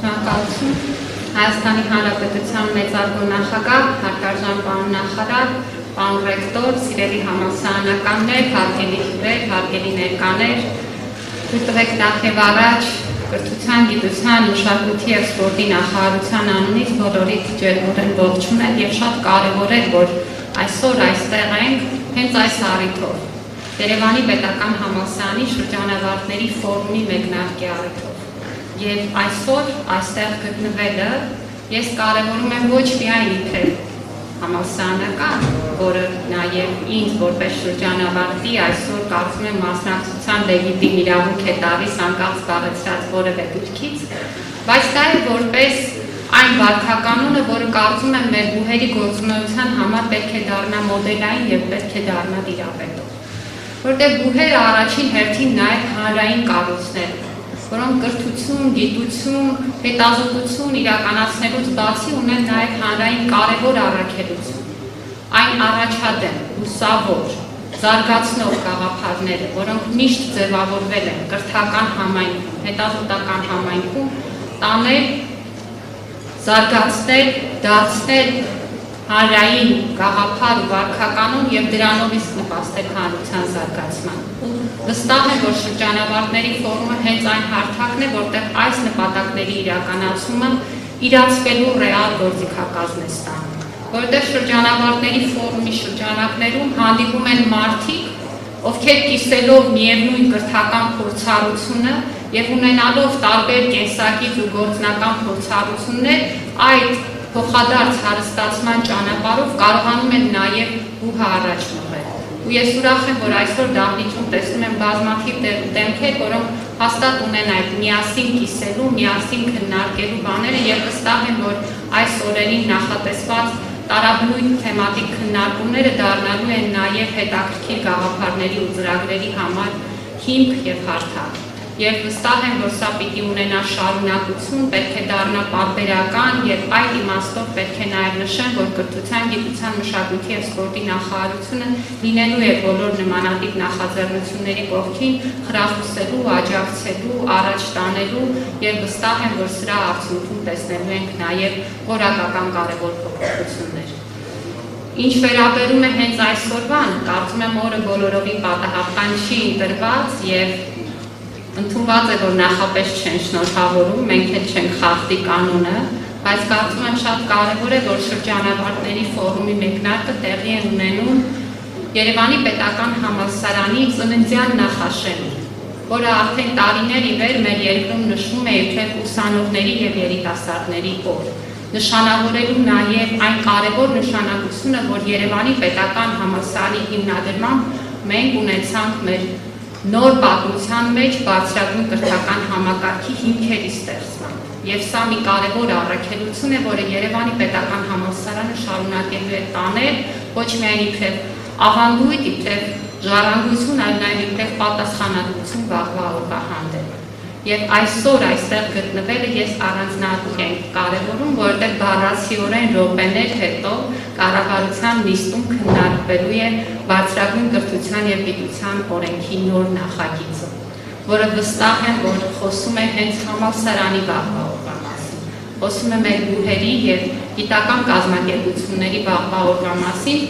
Շնորհակալություն Հայաստանի Հանրապետության մեծարգո նախագահ, հարգարժան պարոն նախարար, պարոն ռեկտոր, սիրելի համալսարանականներ, հարգելի հյուրեր, հարգելի ներկաներ, թույլ տվեք նախ եւ առաջ կրթության, գիտության, մշակույթի եւ սպորտի նախարարության անունից բոլորիդ ջերմորեն ողջունել եւ շատ կարեւոր է, որ այսօր այստեղ ենք հենց այս առիթով Երևանի պետական համալսարանի շրջանավարտների ֆորումի մեկնարկի առիթով։ Եվ այսօր այստեղ գտնվելը ես կարևորում եմ ոչ միայն իբրև համալսարանական, որը նաև ինձ որպես շրջանավարտի այսօր կարծում եմ մասնակցության լեգիտիմ իրավունք է տալիս անկախ զբաղեցրած որևէ գրքից, բայց նաև որպես այն վարքականոնը, որը կարծում եմ մեր բուհերի գործունեության համար պետք է դառնա մոդելային եւ պետք է դառնա տիրապետող։ Որտեղ բուհերը առաջին հերթին նաև հանրային կառույցներ են, որոնք կրթություն, գիտություն, հետազոտություն իրականացնելուց բացի ունեն նաև հանրային կարևոր առաքելություն։ Այն առաջադեմ, լուսավոր, զարգացնող գաղափարները, որոնք միշտ ձևավորվել են կրթական համայնքում, հետազոտական համայնքում, տանել, զարգացնել, դարձնել հանրային գաղափար ու վարքականon եւ դրանով իսկ նպաստել հանրության զարգացման։ Վստահ եմ, որ շրջանավարտների ֆորումը հենց այն հարթակն է, որտեղ այս նպատակների իրականացումը իրացվելու ռեալ գործիքակազմ է ստանում։ Որտեղ շրջանավարտների ֆորումի շրջանակներում հանդիպում են մարդիկ, ովքեր կիսելով միևնույն կրթական փորձառությունը եւ ունենալով տարբեր կենսակից ու գործնական փորձառություններ, այդ փոխադարձ հարստացման ճանապարհով կարողանում են նաև բուհը առաջ մղել։ Ու ես ուրախ եմ, որ այսօր դահլիճում տեսնում եմ բազմաթիվ դեմքեր, որոնք հաստատ ունեն այդ միասին կիսելու, միասին քննարկելու բաները եւ վստահ եմ, որ այս օրերին նախատեսված տարաբնույթ թեմատիկ քննարկումները դառնալու են նաև հետաքրքիր գաղափարների ու ծրագրերի համար հիմք եւ հարթակ։ Եվ վստահ եմ, որ սա պիտի ունենա շարունակություն, պետք է դառնա պարբերական եւ այդ իմաստով պետք է նաեւ նշեմ, որ կրթության, գիտության, մշակույթի եւ սպորտի նախարարությունը լինելու է բոլոր նմանատիպ նախաձեռնությունների կողքին խրախուսելու, աջակցելու, առաջ տանելու եւ վստահ եմ, որ սրա արդյունքում տեսնելու ենք նաեւ որակական կարեւոր փոփոխություններ։ Ինչ վերաբերում է հենց այսօրվան, կարծում եմ օրը բոլորովին պատահական չի ընտրված եւ ընդունված է, որ նախապես չեն շնորհավորում, մենք էլ չենք խախտի կանոնը, բայց կարծում եմ շատ կարևոր է, որ շրջանավարտների ֆորումի մեկնարկը տեղի է ունենում Երևանի պետական համալսարանի ծննդյան նախաշեմին, որը արդեն տարիներ ի վեր մեր երկրում նշվում է իբրև ուսանողների եւ երիտասարդների օր, նշանավորելու նաեւ այն կարևոր նշանակությունը, որ Երևանի պետական համալսարանի հիմնադրմամբ մենք ունեցանք մեր նոր պատմության մեջ բարձրագույն կրթական համակարգի հիմքերի ստեղծման։ Եվ սա մի կարևոր առաքելություն է, որը Երևանի պետական համալսարանը շարունակելու է տանել ոչ միայն իբրև ավանդույթ, իբրև ժառանգություն, այլ նաև իբրև պատասխանատվություն վաղվա օրվա հանդեպ։ Եվ այսօր այստեղ գտնվելը ես առանձնահատուկ եմ կարևորում, որովհետև բառացիորեն րոպեներ հետո կառավարության նիստում քննարկվելու է բարձրագույն կրթության եւ գիտության օրենքի նոր նախագիծը, որը վստահ եմ, որ խոսում է հենց համալսարանի վաղվա օրվա մասին, խոսում է մեր բուհերի եւ գիտական կազմակերպությունների վաղվա օրվա մասին,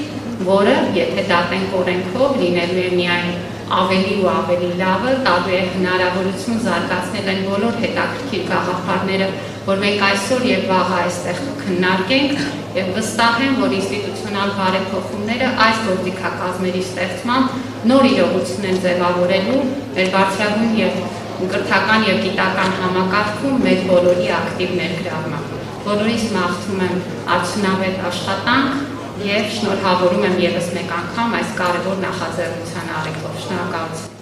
որը, եթե դատենք օրենքով, լինելու է միայն ավելի ու ավելի լավը, տալու է հնարավորություն զարգացնել այն բոլոր հետաքրքիր գաղափարները, որ մենք այսօր եւ վաղը այստեղ քննարկենք եւ վստահ եմ, որ ինստիտուցիոնալ բարեփոխումները այս գործիքակազմերի ստեղծմամբ նոր իրողություն են ձևավորելու մեր բարձրագույն եւ կրթական եւ գիտական համակարգում մեր բոլորի ակտիվ ներգրավմամբ։ Բոլորիս մաղթում եմ արդյունավետ աշխատանք եւ շնորհավորում եմ եւս մեկ անգամ այս կարևոր նախաձեռնության առիթով։ Շնորհակալություն։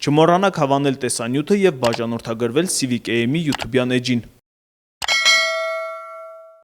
Չմոռանաք հավանել տեսանյութը եւ բաժանորդագրվել Civic AM-ի YouTube-յան էջին։